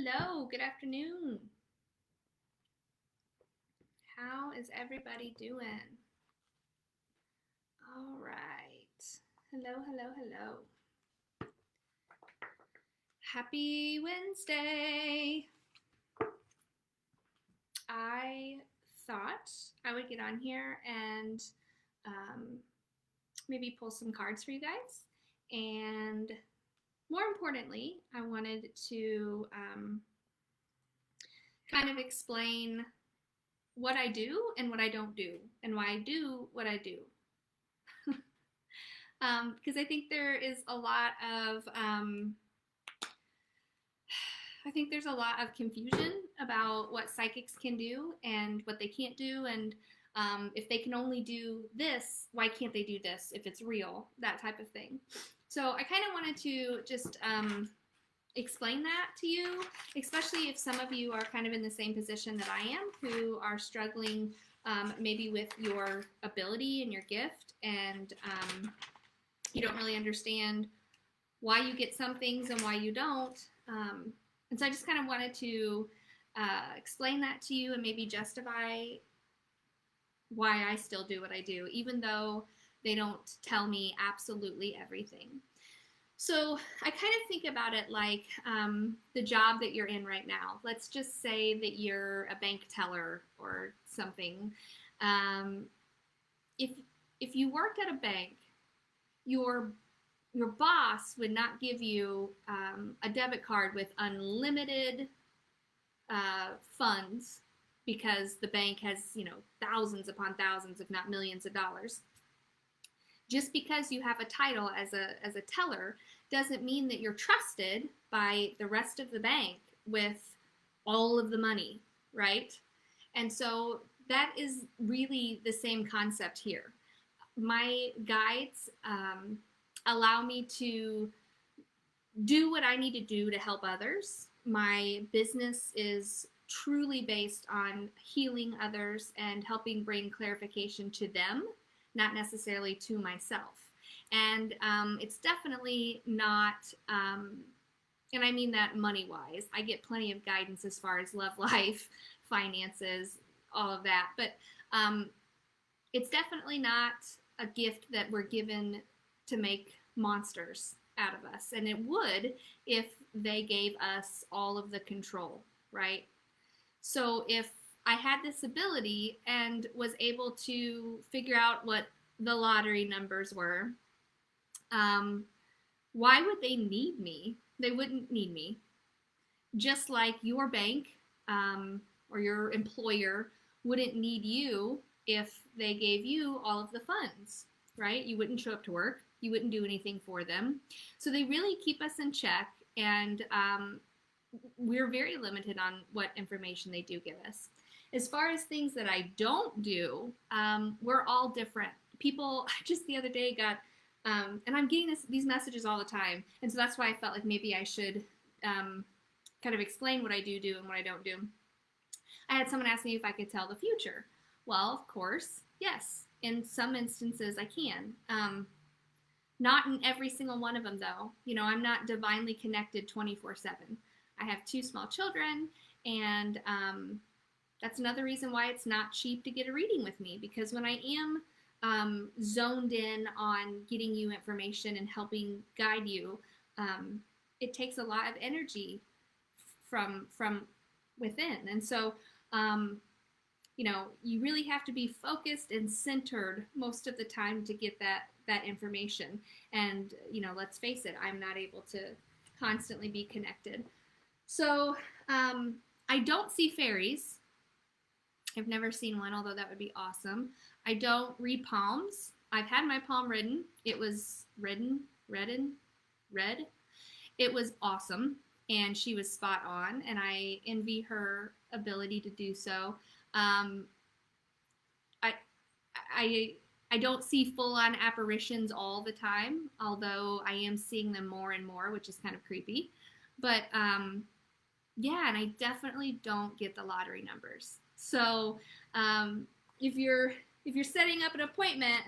Hello, good afternoon. How is everybody doing? All right. Hello, hello, hello. Happy Wednesday. I thought I would get on here and um, maybe pull some cards for you guys. And more importantly, I wanted to kind of explain what I do and what I don't do, and why I do what I do. Because I think there is a lot of I think there's a lot of confusion about what psychics can do and what they can't do, and if they can only do this, why can't they do this if it's real? That type of thing. So I kind of wanted to just explain that to you, especially if some of you are kind of in the same position that I am, who are struggling maybe with your ability and your gift, and you don't really understand why you get some things and why you don't. And so I just kind of wanted to explain that to you and maybe justify why I still do what I do, even though they don't tell me absolutely everything. So I kind of think about it like the job that you're in right now. Let's just say that you're a bank teller or something. If you worked at a bank, your boss would not give you a debit card with unlimited funds because the bank has, thousands upon thousands, if not millions of dollars. Just because you have a title as a teller doesn't mean that you're trusted by the rest of the bank with all of the money, right? And so that is really the same concept here. My guides allow me to do what I need to do to help others. My business is truly based on healing others and helping bring clarification to them, not necessarily to myself. And it's definitely not, and I mean that money-wise. I get plenty of guidance as far as love life, finances, all of that. But it's definitely not a gift that we're given to make monsters out of us. And it would if they gave us all of the control, right? So if I had this ability and was able to figure out what the lottery numbers were, why would they need me? They wouldn't need me. Just like your bank or your employer wouldn't need you if they gave you all of the funds, right? You wouldn't show up to work. You wouldn't do anything for them. So they really keep us in check, and we're very limited on what information they do give us. As far as things that I don't do, we're all different. People just the other day got, and I'm getting these messages all the time, and so that's why I felt like maybe I should kind of explain what I do and what I don't do. I had someone ask me if I could tell the future. Well, of course, yes. In some instances, I can. Not in every single one of them, though. I'm not divinely connected 24/7. I have 2 small children, and that's another reason why it's not cheap to get a reading with me, because when I am zoned in on getting you information and helping guide you, it takes a lot of energy from within. And so, you really have to be focused and centered most of the time to get that information. And, let's face it, I'm not able to constantly be connected. So I don't see fairies. I've never seen one, although that would be awesome. I don't read palms. I've had my palm ridden. It was red. It was awesome, and she was spot on, and I envy her ability to do so. I don't see full-on apparitions all the time, although I am seeing them more and more, which is kind of creepy. But yeah, and I definitely don't get the lottery numbers. So if you're setting up an appointment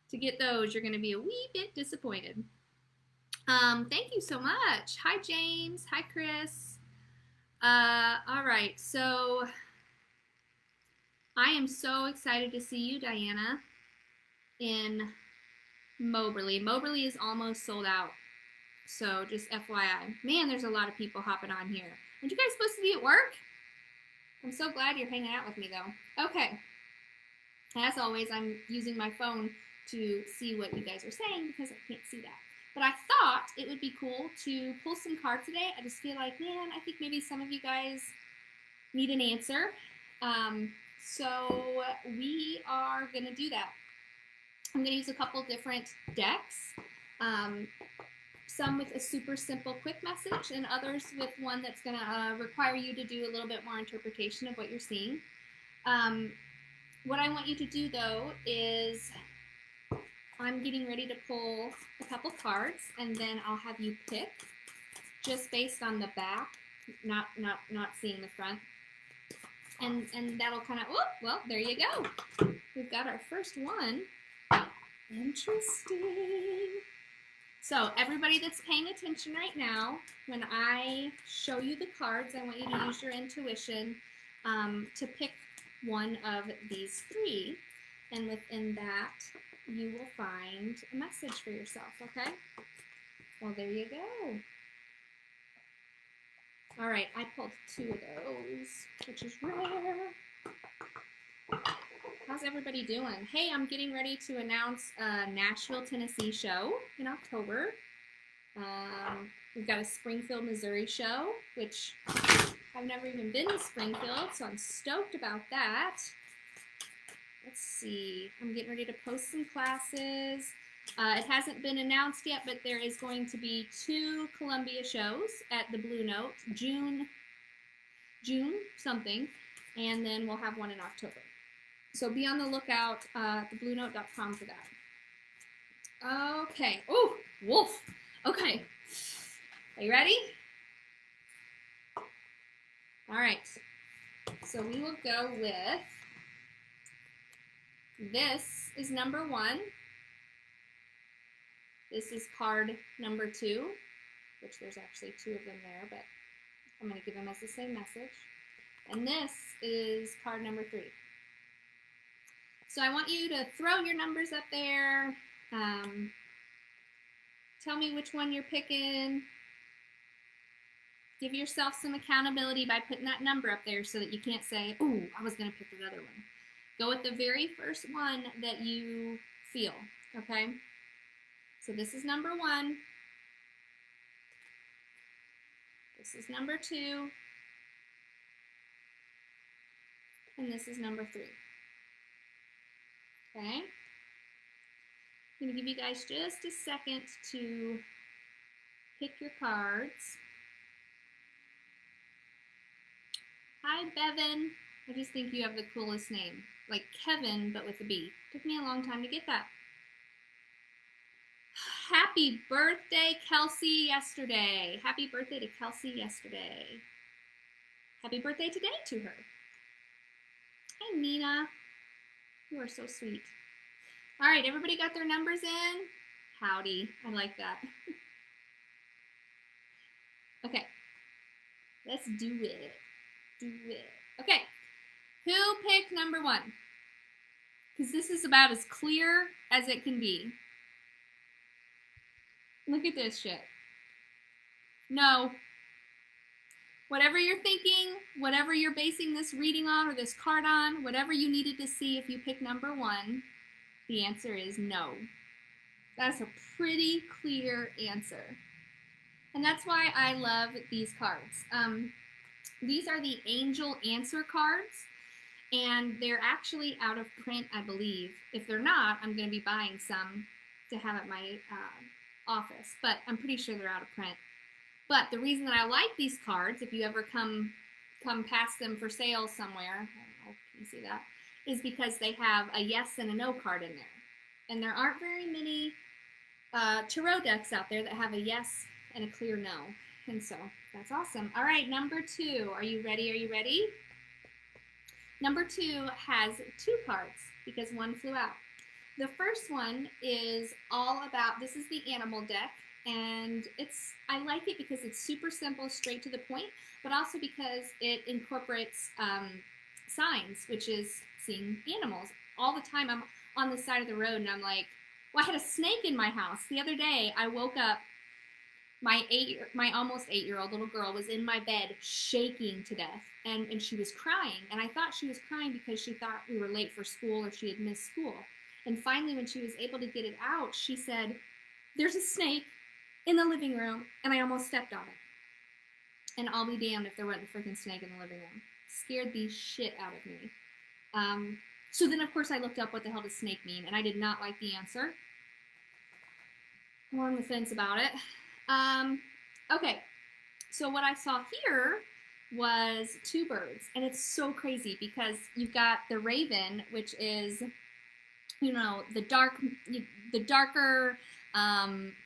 to get those, you're going to be a wee bit disappointed. Thank you so much. Hi, James. Hi, Chris. All right, so I am so excited to see you, Diana, in Moberly. Moberly is almost sold out, so just FYI. Man, there's a lot of people hopping on here. Aren't you guys supposed to be at work? I'm so glad you're hanging out with me, though. Okay. As always, I'm using my phone to see what you guys are saying because I can't see that. But I thought it would be cool to pull some cards today. I just feel like, man, I think maybe some of you guys need an answer. So we are going to do that. I'm going to use a couple different decks. Some with a super simple quick message and others with one that's going to require you to do a little bit more interpretation of what you're seeing. What I want you to do, though, is I'm getting ready to pull a couple cards, and then I'll have you pick just based on the back, not seeing the front. And that'll kind of, oh, well, there you go. We've got our first one. Interesting. So everybody that's paying attention right now, when I show you the cards, I want you to use your intuition to pick one of these three. And within that, you will find a message for yourself, okay? Well, there you go. All right, I pulled two of those, which is rare. How's everybody doing? Hey, I'm getting ready to announce a Nashville, Tennessee show in October. We've got a Springfield, Missouri show, which I've never even been to Springfield, so I'm stoked about that. Let's see. I'm getting ready to post some classes. It hasn't been announced yet, but there is going to be 2 Columbia shows at the Blue Note, June something, and then we'll have one in October. So be on the lookout at thebluenote.com for that. Okay. Oh, wolf. Okay. Are you ready? All right. So we will go with, this is number 1. This is card number 2, which there's actually 2 of them there, but I'm going to give them as the same message. And this is card number 3. So I want you to throw your numbers up there. Tell me which one you're picking. Give yourself some accountability by putting that number up there so that you can't say, ooh, I was going to pick the other one. Go with the very first one that you feel, okay? So this is number 1. This is number 2. And this is number 3. Okay? I'm going to give you guys just a second to pick your cards. Hi, Bevan. I just think you have the coolest name. Like Kevin, but with a B. Took me a long time to get that. Happy birthday, Kelsey, yesterday. Happy birthday to Kelsey yesterday. Happy birthday today to her. Hi, Nina. You are so sweet. All right, everybody got their numbers in? Howdy. I like that. Okay. Let's do it. Do it. Okay. Who picked number 1? Because this is about as clear as it can be. Look at this shit. No. Whatever you're thinking, whatever you're basing this reading on or this card on, whatever you needed to see if you pick number 1, the answer is no. That's a pretty clear answer. And that's why I love these cards. These are the Angel Answer cards, and they're actually out of print, I believe. If they're not, I'm going to be buying some to have at my office, but I'm pretty sure they're out of print. But the reason that I like these cards, if you ever come past them for sale somewhere, I don't know, can you see that, is because they have a yes and a no card in there. And there aren't very many tarot decks out there that have a yes and a clear no. And so that's awesome. All right, number 2. Are you ready? Are you ready? Number 2 has 2 cards because 1 flew out. The first one is all about, this is the animal deck, and I like it because it's super simple, straight to the point, but also because it incorporates signs, which is seeing animals. All the time I'm on the side of the road and I'm like, well, I had a snake in my house. The other day I woke up, my almost 8-year-old little girl was in my bed shaking to death, and she was crying, and I thought she was crying because she thought we were late for school or she had missed school. And finally, when she was able to get it out, she said, there's a snake in the living room and I almost stepped on it. And I'll be damned if there wasn't a freaking snake in the living room. Scared the shit out of me. So then, of course, I looked up what the hell does snake mean, and I did not like the answer. I'm on the fence about it. Okay, so what I saw here was 2 birds, and it's so crazy because you've got the raven, which is, you know, the darker,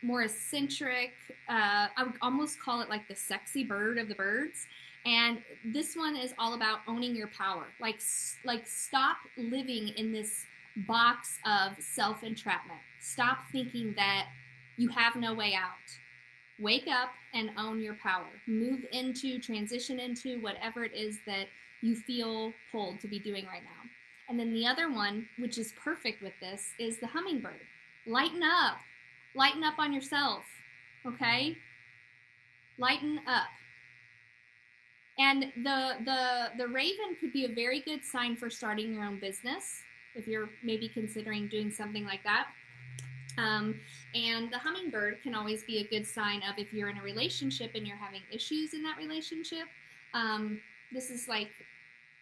more eccentric, I would almost call it like the sexy bird of the birds. And this one is all about owning your power. Like stop living in this box of self-entrapment. Stop thinking that you have no way out. Wake up and own your power. Transition into whatever it is that you feel pulled to be doing right now. And then the other one, which is perfect with this, is the hummingbird. Lighten up. Lighten up on yourself, okay? Lighten up. And the raven could be a very good sign for starting your own business, if you're maybe considering doing something like that. And the hummingbird can always be a good sign of if you're in a relationship and you're having issues in that relationship. This is like,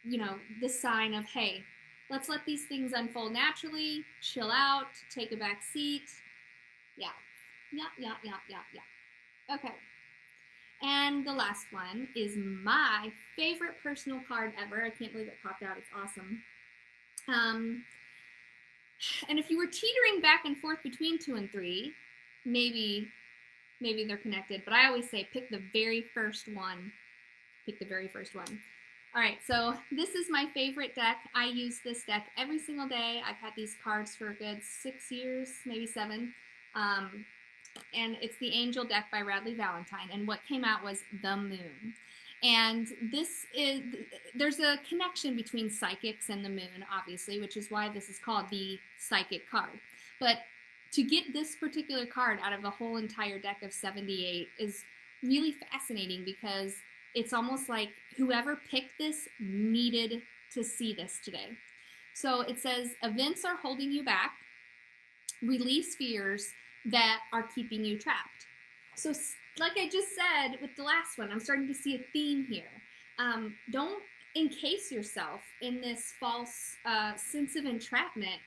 you know, the sign of, hey, let's let these things unfold naturally, chill out, take a back seat. Yeah. Okay. And the last one is my favorite personal card ever. I can't believe it popped out. It's awesome. And if you were teetering back and forth between 2 and 3, maybe they're connected, but I always say pick the very first one. Pick the very first one. All right, so this is my favorite deck. I use this deck every single day. I've had these cards for a good 6 years, maybe 7. And it's the Angel deck by Radley Valentine. And what came out was the Moon. And there's a connection between psychics and the moon, obviously, which is why this is called the psychic card. But to get this particular card out of the whole entire deck of 78 is really fascinating because it's almost like whoever picked this needed to see this today. So it says, events are holding you back. Release fears that are keeping you trapped. So like I just said with the last one, I'm starting to see a theme here. Don't encase yourself in this false sense of entrapment,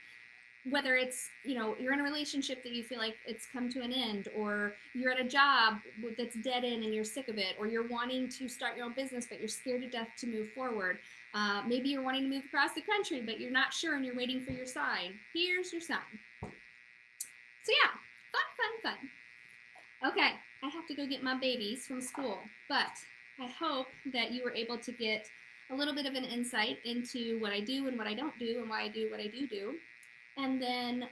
whether it's, you know, you're in a relationship that you feel like it's come to an end, or you're at a job that's dead end and you're sick of it, or you're wanting to start your own business but you're scared to death to move forward. Maybe you're wanting to move across the country but you're not sure and you're waiting for your sign. Here's your sign. So yeah, fun. Okay, I have to go get my babies from school, but I hope that you were able to get a little bit of an insight into what I do and what I don't do and why I do what I do. And then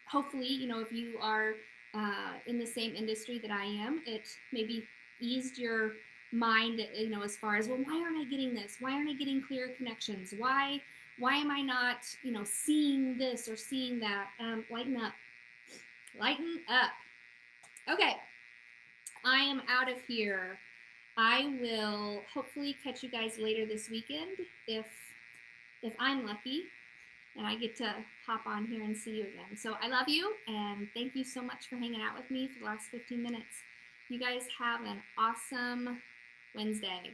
hopefully, you know, if you are in the same industry that I am, it maybe eased your mind, you know, as far as, well, why aren't I getting this? Why aren't I getting clear connections? Why am I not, you know, seeing this or seeing that? Lighten up. Lighten up. Okay, I am out of here. I will hopefully catch you guys later this weekend if I'm lucky and I get to hop on here and see you again. So I love you, and thank you so much for hanging out with me for the last 15 minutes. You guys have an awesome Wednesday.